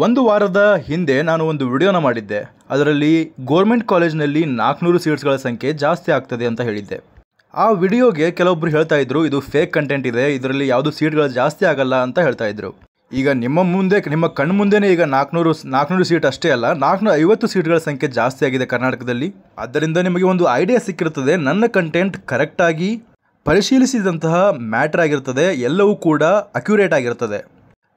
ಒಂದು ವಾರದ ಹಿಂದೆ ನಾನು ಒಂದು ವಿಡಿಯೋನ ಮಾಡಿದ್ದೆ. ಅದರಲ್ಲಿ ಗೌರ್ಮೆಂಟ್ ಕಾಲೇಜಿನಲ್ಲಿ 400 ಸೀಟ್ಸ್ಗಳ ಸಂಖ್ಯೆ ಜಾಸ್ತಿ ಆಗ್ತದೆ ಅಂತ ಹೇಳಿದ್ದೆ. ಆ ವಿಡಿಯೋಗೆ ಕೆಲವೊಬ್ಬರು ಹೇಳ್ತಾ ಇದ್ರು ಇದು ಫೇಕ್ ಕಂಟೆಂಟ್ ಇದೆ, ಇದರಲ್ಲಿ ಯಾವುದು ಸೀಟ್ಗಳು ಜಾಸ್ತಿ ಆಗಲ್ಲ ಅಂತ ಹೇಳ್ತಾ ಇದ್ರು. ಈಗ ನಿಮ್ಮ ಕಣ್ಣು ಮುಂದೆನೇ ಈಗ 400 ಸೀಟ್ ಅಷ್ಟೇ ಅಲ್ಲ, 450 ಸೀಟ್ಗಳ ಸಂಖ್ಯೆ ಜಾಸ್ತಿ ಆಗಿದೆ ಕರ್ನಾಟಕದಲ್ಲಿ. ಆದ್ದರಿಂದ ನಿಮಗೆ ಒಂದು ಐಡಿಯಾ ಸಿಕ್ಕಿರ್ತದೆ ನನ್ನ ಕಂಟೆಂಟ್ ಕರೆಕ್ಟಾಗಿ ಪರಿಶೀಲಿಸಿದಂತಹ ಮ್ಯಾಟರ್ ಆಗಿರ್ತದೆ, ಎಲ್ಲವೂ ಕೂಡ ಅಕ್ಯುರೇಟ್ ಆಗಿರ್ತದೆ.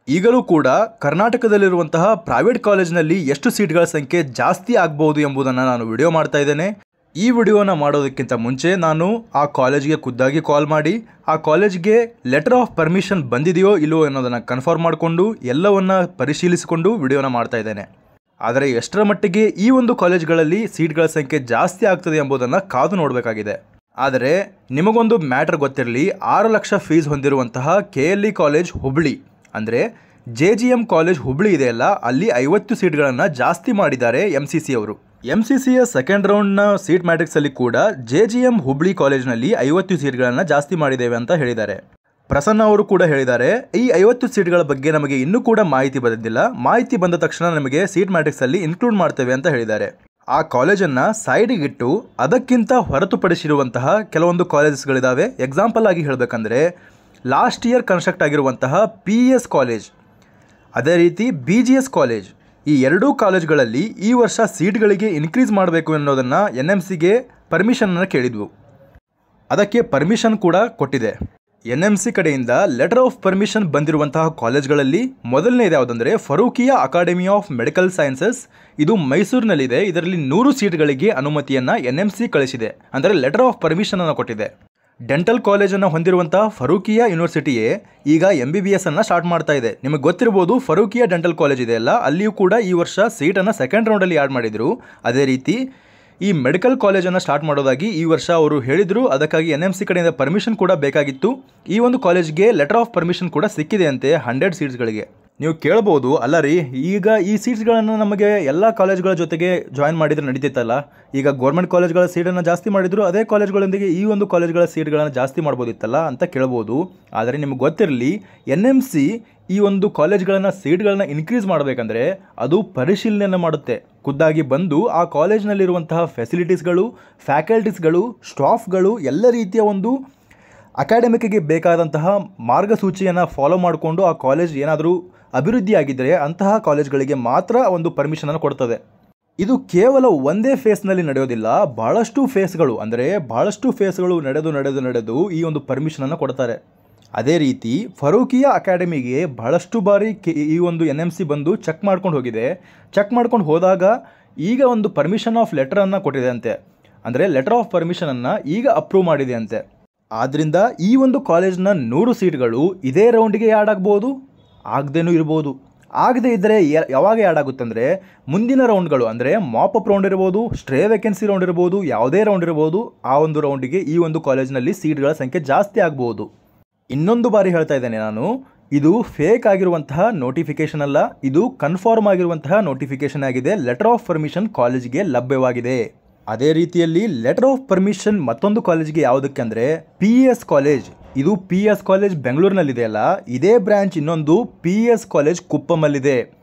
ಈಗಲೂ ಕೂಡ ಕರ್ನಾಟಕದಲ್ಲಿರುವಂತಹ ಪ್ರೈವೇಟ್ ಕಾಲೇಜಿನಲ್ಲಿ ಎಷ್ಟು ಸೀಟ್ಗಳ ಸಂಖ್ಯೆ ಜಾಸ್ತಿ ಆಗ್ಬೋದು ಎಂಬುದನ್ನು ನಾನು ವಿಡಿಯೋ ಮಾಡ್ತಾ ಇದ್ದೇನೆ. ಈ ವಿಡಿಯೋನ ಮಾಡೋದಕ್ಕಿಂತ ಮುಂಚೆ ನಾನು ಆ ಕಾಲೇಜಿಗೆ ಖುದ್ದಾಗಿ ಕಾಲ್ ಮಾಡಿ ಆ ಕಾಲೇಜಿಗೆ ಲೆಟರ್ ಆಫ್ ಪರ್ಮಿಷನ್ ಬಂದಿದೆಯೋ ಇಲ್ಲವೋ ಅನ್ನೋದನ್ನು ಕನ್ಫರ್ಮ್ ಮಾಡಿಕೊಂಡು ಎಲ್ಲವನ್ನ ಪರಿಶೀಲಿಸಿಕೊಂಡು ವಿಡಿಯೋನ ಮಾಡ್ತಾ ಇದ್ದೇನೆ. ಆದರೆ ಎಷ್ಟರ ಮಟ್ಟಿಗೆ ಈ ಒಂದು ಕಾಲೇಜ್ಗಳಲ್ಲಿ ಸೀಟ್ಗಳ ಸಂಖ್ಯೆ ಜಾಸ್ತಿ ಆಗ್ತದೆ ಎಂಬುದನ್ನು ಕಾದು ನೋಡಬೇಕಾಗಿದೆ. ಆದರೆ ನಿಮಗೊಂದು ಮ್ಯಾಟರ್ ಗೊತ್ತಿರಲಿ, 6 ಲಕ್ಷ ಫೀಸ್ ಹೊಂದಿರುವಂತಹ KLE ಕಾಲೇಜ್ ಹುಬ್ಳಿ ಅಂದರೆ JGM ಕಾಲೇಜ್ ಹುಬ್ಳಿ ಇದೆಯಲ್ಲ, ಅಲ್ಲಿ 50 ಸೀಟ್ಗಳನ್ನು ಜಾಸ್ತಿ ಮಾಡಿದ್ದಾರೆ MCC ಅವರು. MCCಯ ಸೆಕೆಂಡ್ ರೌಂಡ್ನ ಸೀಟ್ ಮ್ಯಾಟ್ರಿಕ್ಸಲ್ಲಿ ಕೂಡ JGM ಹುಬ್ಳಿ ಕಾಲೇಜ್ನಲ್ಲಿ 50 ಸೀಟ್ಗಳನ್ನು ಜಾಸ್ತಿ ಮಾಡಿದ್ದೇವೆ ಅಂತ ಹೇಳಿದ್ದಾರೆ. ಪ್ರಸನ್ನ ಅವರು ಕೂಡ ಹೇಳಿದ್ದಾರೆ, ಈ 50 ಸೀಟ್ಗಳ ಬಗ್ಗೆ ನಮಗೆ ಇನ್ನೂ ಕೂಡ ಮಾಹಿತಿ ಬಂದಿಲ್ಲ, ಮಾಹಿತಿ ಬಂದ ತಕ್ಷಣ ನಮಗೆ ಸೀಟ್ ಮ್ಯಾಟ್ರಿಕ್ಸಲ್ಲಿ ಇನ್ಕ್ಲೂಡ್ ಮಾಡ್ತೇವೆ ಅಂತ ಹೇಳಿದ್ದಾರೆ. ಆ ಕಾಲೇಜನ್ನು ಸೈಡಿಗಿಟ್ಟು ಅದಕ್ಕಿಂತ ಹೊರತುಪಡಿಸಿರುವಂತಹ ಕೆಲವೊಂದು ಕಾಲೇಜಸ್ಗಳಿದ್ದಾವೆ. ಎಕ್ಸಾಂಪಲ್ ಆಗಿ ಹೇಳಬೇಕಂದ್ರೆ ಲಾಸ್ಟ್ ಇಯರ್ ಕನ್ಸ್ಟ್ರಕ್ಟ್ ಆಗಿರುವಂತಹ PS ಕಾಲೇಜ್, ಅದೇ ರೀತಿ BGS ಕಾಲೇಜ್, ಈ ಎರಡೂ ಕಾಲೇಜ್ಗಳಲ್ಲಿ ಈ ವರ್ಷ ಸೀಟ್ಗಳಿಗೆ ಇನ್ಕ್ರೀಸ್ ಮಾಡಬೇಕು ಅನ್ನೋದನ್ನು NMCಗೆ ಪರ್ಮಿಷನನ್ನು ಕೇಳಿದ್ವು. ಅದಕ್ಕೆ ಪರ್ಮಿಷನ್ ಕೂಡ ಕೊಟ್ಟಿದೆ. NMC ಕಡೆಯಿಂದ ಲೆಟರ್ ಆಫ್ ಪರ್ಮಿಷನ್ ಬಂದಿರುವಂತಹ ಕಾಲೇಜ್ಗಳಲ್ಲಿ ಮೊದಲನೇದು ಯಾವುದಂದರೆ ಫರೂಕಿಯಾ ಅಕಾಡೆಮಿ ಆಫ್ ಮೆಡಿಕಲ್ ಸೈನ್ಸಸ್, ಇದು ಮೈಸೂರಿನಲ್ಲಿದೆ. ಇದರಲ್ಲಿ 100 ಸೀಟ್ಗಳಿಗೆ ಅನುಮತಿಯನ್ನು NMC ಕಳಿಸಿದೆ, ಅಂದರೆ ಲೆಟರ್ ಆಫ್ ಪರ್ಮಿಷನನ್ನು ಕೊಟ್ಟಿದೆ. ಡೆಂಟಲ್ ಕಾಲೇಜನ್ನು ಹೊಂದಿರುವಂತಹ ಫರೂಕಿಯಾ ಯೂನಿವರ್ಸಿಟಿಯೇ ಈಗ MBBS ಅನ್ನು ಸ್ಟಾರ್ಟ್ ಮಾಡ್ತಾ ಇದೆ. ನಿಮಗೆ ಗೊತ್ತಿರ್ಬೋದು, ಫರೂಕಿಯಾ ಡೆಂಟಲ್ ಕಾಲೇಜ್ ಇದೆಯಲ್ಲ, ಅಲ್ಲಿಯೂ ಕೂಡ ಈ ವರ್ಷ ಸೀಟನ್ನು ಸೆಕೆಂಡ್ ರೌಂಡಲ್ಲಿ ಆ್ಯಡ್ ಮಾಡಿದರು. ಅದೇ ರೀತಿ ಈ ಮೆಡಿಕಲ್ ಕಾಲೇಜನ್ನು ಸ್ಟಾರ್ಟ್ ಮಾಡೋದಾಗಿ ಈ ವರ್ಷ ಅವರು ಹೇಳಿದರು. ಅದಕ್ಕಾಗಿ NMC ಕಡೆಯಿಂದ ಪರ್ಮಿಷನ್ ಕೂಡ ಬೇಕಾಗಿತ್ತು. ಈ ಒಂದು ಕಾಲೇಜ್ಗೆ ಲೆಟರ್ ಆಫ್ ಪರ್ಮಿಷನ್ ಕೂಡ ಸಿಕ್ಕಿದೆ ಅಂತೆ 100 ಸೀಟ್ಸ್ಗಳಿಗೆ. ನೀವು ಕೇಳ್ಬೋದು, ಅಲ್ಲ ರೀ, ಈಗ ಈ ಸೀಟ್ಸ್ಗಳನ್ನು ನಮಗೆ ಎಲ್ಲ ಕಾಲೇಜ್ಗಳ ಜೊತೆಗೆ ಜಾಯಿನ್ ಮಾಡಿದರೆ ನಡೀತಿತ್ತಲ್ಲ, ಈಗ ಗೌರ್ಮೆಂಟ್ ಕಾಲೇಜ್ಗಳ ಸೀಟನ್ನು ಜಾಸ್ತಿ ಮಾಡಿದ್ರು, ಅದೇ ಕಾಲೇಜ್ಗಳೊಂದಿಗೆ ಈ ಒಂದು ಕಾಲೇಜ್ಗಳ ಸೀಟ್ಗಳನ್ನು ಜಾಸ್ತಿ ಮಾಡ್ಬೋದಿತ್ತಲ್ಲ ಅಂತ ಕೇಳ್ಬೋದು. ಆದರೆ ನಿಮ್ಗೆ ಗೊತ್ತಿರಲಿ, NMC ಈ ಒಂದು ಕಾಲೇಜ್ಗಳನ್ನು ಸೀಟ್ಗಳನ್ನು ಇನ್ಕ್ರೀಸ್ ಮಾಡಬೇಕಂದ್ರೆ ಅದು ಪರಿಶೀಲನೆಯನ್ನು ಮಾಡುತ್ತೆ. ಖುದ್ದಾಗಿ ಬಂದು ಆ ಕಾಲೇಜ್ನಲ್ಲಿರುವಂತಹ ಫೆಸಿಲಿಟೀಸ್ಗಳು, ಫ್ಯಾಕಲ್ಟೀಸ್ಗಳು, ಸ್ಟಾಫ್ಗಳು, ಎಲ್ಲ ರೀತಿಯ ಒಂದು ಅಕಾಡೆಮಿಕ್ಗೆ ಬೇಕಾದಂತಹ ಮಾರ್ಗಸೂಚಿಯನ್ನು ಫಾಲೋ ಮಾಡಿಕೊಂಡು ಆ ಕಾಲೇಜ್ ಏನಾದರೂ ಅಭಿವೃದ್ಧಿ ಆಗಿದ್ದರೆ ಅಂತಹ ಕಾಲೇಜ್ಗಳಿಗೆ ಮಾತ್ರ ಒಂದು ಪರ್ಮಿಷನನ್ನು ಕೊಡ್ತದೆ. ಇದು ಕೇವಲ ಒಂದೇ ಫೇಸ್ನಲ್ಲಿ ನಡೆಯೋದಿಲ್ಲ, ಬಹಳಷ್ಟು ಫೇಸ್ಗಳು ನಡೆದು ಈ ಒಂದು ಪರ್ಮಿಷನನ್ನು ಕೊಡ್ತಾರೆ. ಅದೇ ರೀತಿ ಫರೂಕಿಯಾ ಅಕಾಡೆಮಿಗೆ ಬಹಳಷ್ಟು ಬಾರಿ ಈ ಒಂದು NMC ಬಂದು ಚೆಕ್ ಮಾಡ್ಕೊಂಡು ಹೋಗಿದೆ. ಚೆಕ್ ಮಾಡ್ಕೊಂಡು ಹೋದಾಗ ಈಗ ಒಂದು ಪರ್ಮಿಷನ್ ಆಫ್ ಲೆಟರನ್ನು ಕೊಟ್ಟಿದೆ ಅಂತೆ, ಅಂದರೆ ಲೆಟರ್ ಆಫ್ ಪರ್ಮಿಷನನ್ನು ಈಗ ಅಪ್ರೂವ್ ಮಾಡಿದೆ ಅಂತೆ. ಆದ್ದರಿಂದ ಈ ಒಂದು ಕಾಲೇಜ್ನ 100 ಸೀಟ್ಗಳು ಇದೇ ರೌಂಡಿಗೆ ಆ್ಯಡ್ ಆಗ್ಬೋದು, ಆಗದೇನೂ ಇರ್ಬೋದು. ಆಗದೇ ಇದ್ದರೆ ಯಾವಾಗ ಆ್ಯಡ್ ಆಗುತ್ತಂದರೆ ಮುಂದಿನ ರೌಂಡ್ಗಳು, ಅಂದರೆ ಮಾಪಪ್ ರೌಂಡ್ ಇರ್ಬೋದು, ಸ್ಟ್ರೇ ವೇಕೆನ್ಸಿ ರೌಂಡ್ ಇರ್ಬೋದು, ಯಾವುದೇ ರೌಂಡ್ ಇರ್ಬೋದು, ಆ ಒಂದು ರೌಂಡಿಗೆ ಈ ಒಂದು ಕಾಲೇಜ್ನಲ್ಲಿ ಸೀಟ್ಗಳ ಸಂಖ್ಯೆ ಜಾಸ್ತಿ ಆಗ್ಬೋದು. ಇನ್ನೊಂದು ಬಾರಿ ಹೇಳ್ತಾ ಇದ್ದೇನೆ ನಾನು, ಇದು ಫೇಕ್ ಆಗಿರುವಂತಹ ನೋಟಿಫಿಕೇಷನ್ ಅಲ್ಲ, ಇದು ಕನ್ಫರ್ಮ್ ಆಗಿರುವಂತಹ ನೋಟಿಫಿಕೇಷನ್ ಆಗಿದೆ. ಲೆಟರ್ ಆಫ್ ಪರ್ಮಿಷನ್ ಕಾಲೇಜಿಗೆ ಲಭ್ಯವಾಗಿದೆ. ಅದೇ ರೀತಿಯಲ್ಲಿ ಲೆಟರ್ ಆಫ್ ಪರ್ಮಿಷನ್ ಮತ್ತೊಂದು ಕಾಲೇಜಿಗೆ ಯಾವುದಕ್ಕೆ ಅಂದರೆ PS ಕಾಲೇಜ್, ಇದು PS ಕಾಲೇಜ್ ಬೆಂಗಳೂರಿನಲ್ಲಿದೆಯಲ್ಲ, ಇದೇ ಬ್ರ್ಯಾಂಚ್ ಇನ್ನೊಂದು PS ಕಾಲೇಜ್ ಕುಪ್ಪಮಲ್ಲಿದೆ.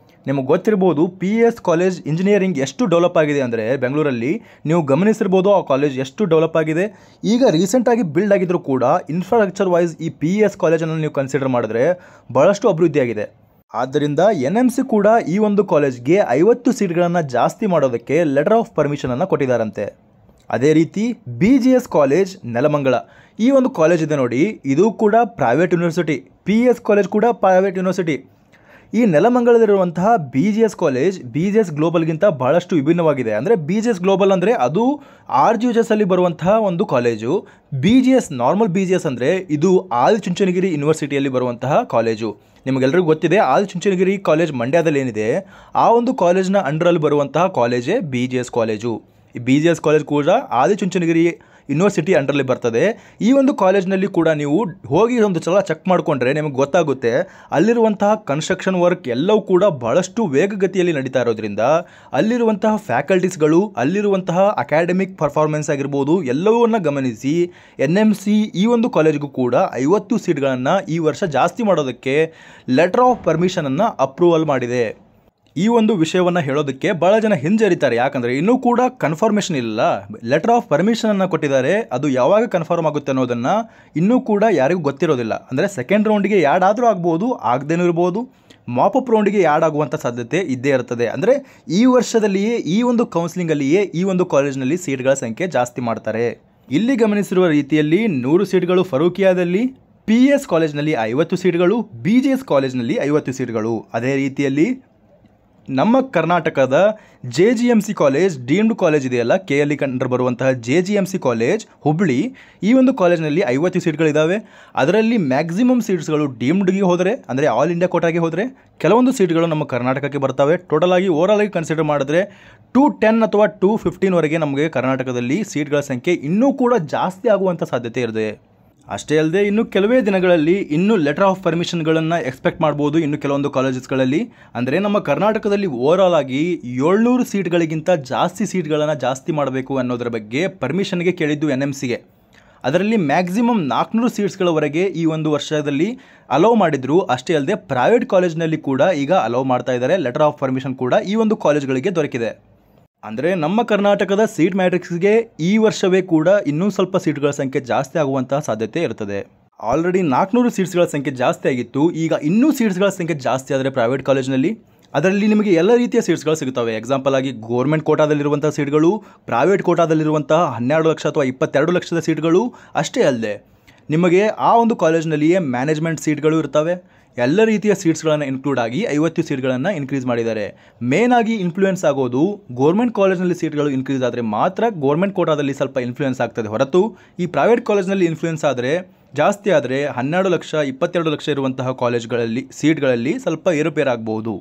ನಿಮಗೆ ಗೊತ್ತಿರ್ಬೋದು PS ಕಾಲೇಜ್ ಇಂಜಿನಿಯರಿಂಗ್ ಎಷ್ಟು ಡೆವಲಪ್ ಆಗಿದೆ ಅಂದರೆ ಬೆಂಗಳೂರಲ್ಲಿ ನೀವು ಗಮನಿಸಿರ್ಬೋದು ಆ ಕಾಲೇಜ್ ಎಷ್ಟು ಡೆವಲಪ್ ಆಗಿದೆ. ಈಗ ರೀಸೆಂಟಾಗಿ ಬಿಲ್ಡ್ ಆಗಿದ್ದರೂ ಕೂಡ ಇನ್ಫ್ರಾಸ್ಟ್ರಕ್ಚರ್ ವೈಸ್ ಈ PS ಕಾಲೇಜನ್ನು ನೀವು ಕನ್ಸಿಡರ್ ಮಾಡಿದ್ರೆ ಬಹಳಷ್ಟು ಅಭಿವೃದ್ಧಿಯಾಗಿದೆ. ಆದ್ದರಿಂದ NMC ಕೂಡ ಈ ಒಂದು ಕಾಲೇಜ್ಗೆ 50 ಸೀಟ್ಗಳನ್ನು ಜಾಸ್ತಿ ಮಾಡೋದಕ್ಕೆ ಲೆಟರ್ ಆಫ್ ಪರ್ಮಿಷನನ್ನು ಕೊಟ್ಟಿದ್ದಾರಂತೆ. ಅದೇ ರೀತಿ BGS ಕಾಲೇಜ್ ನೆಲಮಂಗಲ, ಈ ಒಂದು ಕಾಲೇಜ್ ಇದೆ ನೋಡಿ, ಇದು ಕೂಡ ಪ್ರೈವೇಟ್ ಯೂನಿವರ್ಸಿಟಿ. PS ಕಾಲೇಜ್ ಕೂಡ ಪ್ರೈವೇಟ್ ಯೂನಿವರ್ಸಿಟಿ. ಈ ನೆಲಮಂಗಲದಲ್ಲಿರುವಂತಹ BGS ಕಾಲೇಜ್ BGS ಗ್ಲೋಬಲ್ಗಿಂತ ಬಹಳಷ್ಟು ವಿಭಿನ್ನವಾಗಿದೆ. ಅಂದರೆ BGS ಗ್ಲೋಬಲ್ ಅಂದರೆ ಅದು RGHS ಅಲ್ಲಿ ಬರುವಂತಹ ಒಂದು ಕಾಲೇಜು. BGS ನಾರ್ಮಲ್ BGS ಅಂದರೆ ಇದು ಆದಿಚುಂಚನಗಿರಿ ಯೂನಿವರ್ಸಿಟಿಯಲ್ಲಿ ಬರುವಂತಹ ಕಾಲೇಜು. ನಿಮಗೆಲ್ಲರಿಗೂ ಗೊತ್ತಿದೆ ಆದಿಚುಂಚನಗಿರಿ ಕಾಲೇಜ್ ಮಂಡ್ಯದಲ್ಲಿ ಏನಿದೆ, ಆ ಒಂದು ಕಾಲೇಜ್ನ ಅಂಡರಲ್ಲಿ ಬರುವಂತಹ ಕಾಲೇಜೇ BGS ಕಾಲೇಜು. ಈ BGS ಕಾಲೇಜ್ ಕೂಡ ಆದಿಚುಂಚನಗಿರಿ ಯೂನಿವರ್ಸಿಟಿ ಅಂಡರಲ್ಲಿ ಬರ್ತದೆ. ಈ ಒಂದು ಕಾಲೇಜ್ನಲ್ಲಿ ಕೂಡ ನೀವು ಹೋಗಿ ಒಂದು ಸಲ ಚೆಕ್ ಮಾಡಿಕೊಂಡ್ರೆ ನಿಮಗೆ ಗೊತ್ತಾಗುತ್ತೆ, ಅಲ್ಲಿರುವಂತಹ ಕನ್ಸ್ಟ್ರಕ್ಷನ್ ವರ್ಕ್ ಎಲ್ಲವೂ ಕೂಡ ಬಹಳಷ್ಟು ವೇಗಗತಿಯಲ್ಲಿ ನಡೀತಾ ಇರೋದ್ರಿಂದ ಅಲ್ಲಿರುವಂತಹ ಫ್ಯಾಕಲ್ಟೀಸ್ಗಳು, ಅಲ್ಲಿರುವಂತಹ ಅಕಾಡೆಮಿಕ್ ಪರ್ಫಾರ್ಮೆನ್ಸ್ ಆಗಿರ್ಬೋದು ಎಲ್ಲವನ್ನ ಗಮನಿಸಿ NMC ಈ ಒಂದು ಕಾಲೇಜ್ಗೂ ಕೂಡ 50 ಸೀಟ್ಗಳನ್ನು ಈ ವರ್ಷ ಜಾಸ್ತಿ ಮಾಡೋದಕ್ಕೆ ಲೆಟರ್ ಆಫ್ ಪರ್ಮಿಷನನ್ನು ಅಪ್ರೂವಲ್ ಮಾಡಿದೆ. ಈ ಒಂದು ವಿಷಯವನ್ನು ಹೇಳೋದಕ್ಕೆ ಭಾಳ ಜನ ಹಿಂಜರಿತಾರೆ. ಯಾಕಂದರೆ ಇನ್ನೂ ಕೂಡ ಕನ್ಫರ್ಮೇಷನ್ ಇಲ್ಲ. ಲೆಟರ್ ಆಫ್ ಪರ್ಮಿಷನನ್ನು ಕೊಟ್ಟಿದ್ದಾರೆ, ಅದು ಯಾವಾಗ ಕನ್ಫರ್ಮ್ ಆಗುತ್ತೆ ಅನ್ನೋದನ್ನು ಇನ್ನೂ ಕೂಡ ಯಾರಿಗೂ ಗೊತ್ತಿರೋದಿಲ್ಲ. ಅಂದರೆ ಸೆಕೆಂಡ್ ರೌಂಡಿಗೆ ಆ್ಯಡ್ ಆದರೂ ಆಗ್ಬೋದು, ಆಗದೇನೂ ಇರ್ಬೋದು. ಮಾಪಪ್ ರೌಂಡಿಗೆ ಆ್ಯಡ್ ಆಗುವಂಥ ಸಾಧ್ಯತೆ ಇದ್ದೇ ಇರ್ತದೆ. ಅಂದರೆ ಈ ವರ್ಷದಲ್ಲಿಯೇ ಈ ಒಂದು ಕೌನ್ಸಿಲಿಂಗಲ್ಲಿಯೇ ಈ ಒಂದು ಕಾಲೇಜ್ನಲ್ಲಿ ಸೀಟ್ಗಳ ಸಂಖ್ಯೆ ಜಾಸ್ತಿ ಮಾಡ್ತಾರೆ. ಇಲ್ಲಿ ಗಮನಿಸಿರುವ ರೀತಿಯಲ್ಲಿ 100 ಸೀಟ್ಗಳು ಫರೂಕಿಯಾದಲ್ಲಿ, PS ಕಾಲೇಜ್ನಲ್ಲಿ 50 ಸೀಟ್ಗಳು, BGS ಕಾಲೇಜ್ನಲ್ಲಿ 50 ಸೀಟ್ಗಳು. ಅದೇ ರೀತಿಯಲ್ಲಿ ನಮ್ಮ ಕರ್ನಾಟಕದ JGMC ಕಾಲೇಜ್, ಡೀಮ್ಡ್ ಕಾಲೇಜ್ ಇದೆಯಲ್ಲ, KL ಕಂಡು ಬರುವಂತಹ JGMC ಕಾಲೇಜ್ ಹುಬ್ಬಳ್ಳಿ, ಈ ಒಂದು ಕಾಲೇಜ್ನಲ್ಲಿ 50 ಸೀಟ್ಗಳಿದ್ದಾವೆ. ಅದರಲ್ಲಿ ಮ್ಯಾಕ್ಸಿಮಮ್ ಸೀಟ್ಸ್ಗಳು ಡೀಮ್ಡ್ಗೆ ಹೋದರೆ, ಅಂದರೆ ಆಲ್ ಇಂಡಿಯಾ ಕೋಟಾಗೆ ಹೋದರೆ, ಕೆಲವೊಂದು ಸೀಟ್ಗಳು ನಮ್ಮ ಕರ್ನಾಟಕಕ್ಕೆ ಬರ್ತವೆ. ಟೋಟಲ್ ಆಗಿ ಓವರಾಲ್ ಆಗಿ ಕನ್ಸಿಡರ್ ಮಾಡಿದ್ರೆ 210 ಅಥವಾ 215ವರೆಗೆ ನಮಗೆ ಕರ್ನಾಟಕದಲ್ಲಿ ಸೀಟ್ಗಳ ಸಂಖ್ಯೆ ಇನ್ನೂ ಕೂಡ ಜಾಸ್ತಿ ಆಗುವಂಥ ಸಾಧ್ಯತೆ ಇರುತ್ತೆ. ಅಷ್ಟೇ ಅಲ್ಲದೆ ಇನ್ನು ಕೆಲವೇ ದಿನಗಳಲ್ಲಿ ಇನ್ನೂ ಲೆಟರ್ ಆಫ್ ಪರ್ಮಿಷನ್ಗಳನ್ನು ಎಕ್ಸ್ಪೆಕ್ಟ್ ಮಾಡ್ಬೋದು ಇನ್ನು ಕೆಲವೊಂದು ಕಾಲೇಜಸ್ಗಳಲ್ಲಿ. ಅಂದರೆ ನಮ್ಮ ಕರ್ನಾಟಕದಲ್ಲಿ ಓವರಾಲ್ ಆಗಿ 700 ಸೀಟ್ಗಳಿಗಿಂತ ಜಾಸ್ತಿ ಸೀಟ್ಗಳನ್ನು ಜಾಸ್ತಿ ಮಾಡಬೇಕು ಅನ್ನೋದರ ಬಗ್ಗೆ ಪರ್ಮಿಷನ್ಗೆ ಕೇಳಿದ್ದು NMCಗೆ. ಅದರಲ್ಲಿ ಮ್ಯಾಕ್ಸಿಮಮ್ 400 ಸೀಟ್ಸ್ಗಳವರೆಗೆ ಈ ಒಂದು ವರ್ಷದಲ್ಲಿ ಅಲೌ ಮಾಡಿದ್ರು. ಅಷ್ಟೇ ಅಲ್ಲದೆ ಪ್ರೈವೇಟ್ ಕಾಲೇಜ್ನಲ್ಲಿ ಕೂಡ ಈಗ ಅಲೌ ಮಾಡ್ತಾ ಇದ್ದಾರೆ. ಲೆಟರ್ ಆಫ್ ಪರ್ಮಿಷನ್ ಕೂಡ ಈ ಒಂದು ಕಾಲೇಜ್ಗಳಿಗೆ ದೊರಕಿದೆ. ಅಂದರೆ ನಮ್ಮ ಕರ್ನಾಟಕದ ಸೀಟ್ ಮ್ಯಾಟ್ರಿಕ್ಸ್ಗೆ ಈ ವರ್ಷವೇ ಕೂಡ ಇನ್ನೂ ಸ್ವಲ್ಪ ಸೀಟ್ಗಳ ಸಂಖ್ಯೆ ಜಾಸ್ತಿ ಆಗುವಂತಹ ಸಾಧ್ಯತೆ ಇರ್ತದೆ. ಆಲ್ರೆಡಿ 400 ಸೀಟ್ಸ್ಗಳ ಸಂಖ್ಯೆ ಜಾಸ್ತಿ ಆಗಿತ್ತು, ಈಗ ಇನ್ನೂ ಸೀಟ್ಸ್ಗಳ ಸಂಖ್ಯೆ ಜಾಸ್ತಿ ಆದರೆ ಪ್ರೈವೇಟ್ ಕಾಲೇಜ್ನಲ್ಲಿ ಅದರಲ್ಲಿ ನಿಮಗೆ ಎಲ್ಲ ರೀತಿಯ ಸೀಟ್ಸ್ಗಳು ಸಿಗ್ತವೆ. ಎಕ್ಸಾಂಪಲ್ ಆಗಿ ಗೌರ್ಮೆಂಟ್ ಕೋಟಾದಲ್ಲಿರುವಂಥ ಸೀಟ್ಗಳು, ಪ್ರೈವೇಟ್ ಕೋಟಾದಲ್ಲಿರುವಂತಹ 12 ಲಕ್ಷ ಅಥವಾ 22 ಲಕ್ಷದ ಸೀಟ್ಗಳು. ಅಷ್ಟೇ ಅಲ್ಲದೆ ನಿಮಗೆ ಆ ಒಂದು ಕಾಲೇಜ್ನಲ್ಲಿಯೇ ಮ್ಯಾನೇಜ್ಮೆಂಟ್ ಸೀಟ್ಗಳು ಇರ್ತವೆ. ಎಲ್ಲ ರೀತಿಯ ಸೀಟ್ಸ್ಗಳನ್ನು ಇನ್ಕ್ಲೂಡ್ ಆಗಿ 50 ಸೀಟ್ಗಳನ್ನು ಇನ್ಕ್ರೀಸ್ ಮಾಡಿದ್ದಾರೆ. ಮೇನ್ ಆಗಿ ಇನ್ಫ್ಲೂಯೆನ್ಸ್ ಆಗೋದು ಗೌರ್ಮೆಂಟ್ ಕಾಲೇಜ್ನಲ್ಲಿ ಸೀಟ್ಗಳು ಇನ್ಕ್ರೀಸ್ ಆದರೆ ಮಾತ್ರ ಗೌರ್ಮೆಂಟ್ ಕೋಟಾದಲ್ಲಿ ಸ್ವಲ್ಪ ಇನ್ಫ್ಲೂಯೆನ್ಸ್ ಆಗ್ತದೆ ಹೊರತು ಈ ಪ್ರೈವೇಟ್ ಕಾಲೇಜ್ನಲ್ಲಿ ಇನ್ಫ್ಲೂಯೆನ್ಸ್ ಆದರೆ ಜಾಸ್ತಿ ಆದರೆ 12 ಲಕ್ಷ 22 ಲಕ್ಷ ಇರುವಂತಹ ಕಾಲೇಜ್ಗಳಲ್ಲಿ ಸೀಟ್ಗಳಲ್ಲಿ ಸ್ವಲ್ಪ ಏರುಪೇರಾಗಬಹುದು.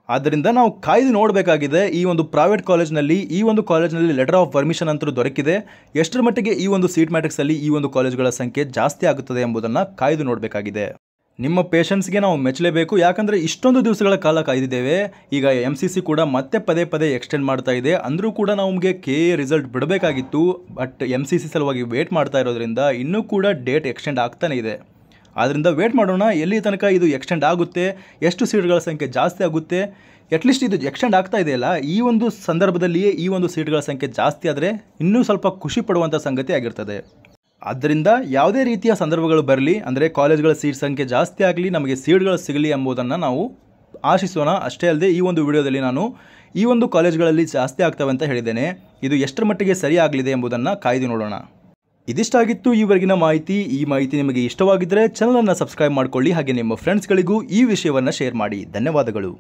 ಆದ್ದರಿಂದ ನಾವು ಕಾಯ್ದು ನೋಡಬೇಕಾಗಿದೆ. ಈ ಒಂದು ಪ್ರೈವೇಟ್ ಕಾಲೇಜ್ನಲ್ಲಿ ಈ ಒಂದು ಕಾಲೇಜ್ನಲ್ಲಿ ಲೆಟರ್ ಆಫ್ ಪರ್ಮಿಷನ್ ಅಂತೂ ದೊರಕಿದೆ. ಎಷ್ಟರ ಮಟ್ಟಿಗೆ ಈ ಒಂದು ಸೀಟ್ ಮ್ಯಾಟ್ರಿಕ್ಸಲ್ಲಿ ಈ ಒಂದು ಕಾಲೇಜ್ಗಳ ಸಂಖ್ಯೆ ಜಾಸ್ತಿ ಆಗುತ್ತದೆ ಎಂಬುದನ್ನು ಕಾಯ್ದು ನೋಡಬೇಕಾಗಿದೆ. ನಿಮ್ಮ ಪೇಷನ್ಸ್ಗೆ ನಾವು ಮೆಚ್ಚಲೇಬೇಕು. ಯಾಕಂದರೆ ಇಷ್ಟೊಂದು ದಿವಸಗಳ ಕಾಲ ಕಾಯ್ದಿದ್ದೇವೆ. ಈಗ MCC ಕೂಡ ಮತ್ತೆ ಪದೇ ಪದೇ ಎಕ್ಸ್ಟೆಂಡ್ ಮಾಡ್ತಾ ಇದೆ. ಅಂದರೂ ಕೂಡ ನಮಗೆ KA ರಿಸಲ್ಟ್ ಬಿಡಬೇಕಾಗಿತ್ತು. ಬಟ್ MCC ಸಲುವಾಗಿ ವೇಟ್ ಮಾಡ್ತಾ ಇರೋದ್ರಿಂದ ಇನ್ನೂ ಕೂಡ ಡೇಟ್ ಎಕ್ಸ್ಟೆಂಡ್ ಆಗ್ತಾನೆ ಇದೆ. ಆದ್ದರಿಂದ ವೇಟ್ ಮಾಡೋಣ ಎಲ್ಲಿ ತನಕ ಇದು ಎಕ್ಸ್ಟೆಂಡ್ ಆಗುತ್ತೆ, ಎಷ್ಟು ಸೀಟ್ಗಳ ಸಂಖ್ಯೆ ಜಾಸ್ತಿ ಆಗುತ್ತೆ. ಅಟ್ಲೀಸ್ಟ್ ಇದು ಎಕ್ಸ್ಟೆಂಡ್ ಆಗ್ತಾ ಇದೆಯಲ್ಲ, ಈ ಒಂದು ಸಂದರ್ಭದಲ್ಲಿಯೇ ಈ ಒಂದು ಸೀಟ್ಗಳ ಸಂಖ್ಯೆ ಜಾಸ್ತಿ ಆದರೆ ಇನ್ನೂ ಸ್ವಲ್ಪ ಖುಷಿ ಪಡುವಂಥ ಸಂಗತಿ ಆಗಿರ್ತದೆ. ಆದ್ದರಿಂದ ಯಾವುದೇ ರೀತಿಯ ಸಂದರ್ಭಗಳು ಬರಲಿ, ಅಂದರೆ ಕಾಲೇಜ್ಗಳ ಸೀಟ್ ಸಂಖ್ಯೆ ಜಾಸ್ತಿ ಆಗಲಿ, ನಮಗೆ ಸೀಟ್ಗಳು ಸಿಗಲಿ ಎಂಬುದನ್ನು ನಾವು ಆಶಿಸೋಣ. ಅಷ್ಟೇ ಅಲ್ಲದೆ ಈ ಒಂದು ವಿಡಿಯೋದಲ್ಲಿ ನಾನು ಈ ಒಂದು ಕಾಲೇಜ್ಗಳಲ್ಲಿ ಜಾಸ್ತಿ ಆಗ್ತವೆ ಅಂತ ಹೇಳಿದ್ದೇನೆ. ಇದು ಎಷ್ಟರ ಮಟ್ಟಿಗೆ ಸರಿ ಆಗಲಿದೆ ಎಂಬುದನ್ನು ಕಾಯ್ದು ನೋಡೋಣ. ಇದಿಷ್ಟಾಗಿತ್ತು ಈವರೆಗಿನ ಮಾಹಿತಿ. ಈ ಮಾಹಿತಿ ನಿಮಗೆ ಇಷ್ಟವಾಗಿದ್ದರೆ ಚಾನಲನ್ನು ಸಬ್ಸ್ಕ್ರೈಬ್ ಮಾಡಿಕೊಳ್ಳಿ, ಹಾಗೆ ನಿಮ್ಮ ಫ್ರೆಂಡ್ಸ್ಗಳಿಗೂ ಈ ವಿಷಯವನ್ನು ಶೇರ್ ಮಾಡಿ. ಧನ್ಯವಾದಗಳು.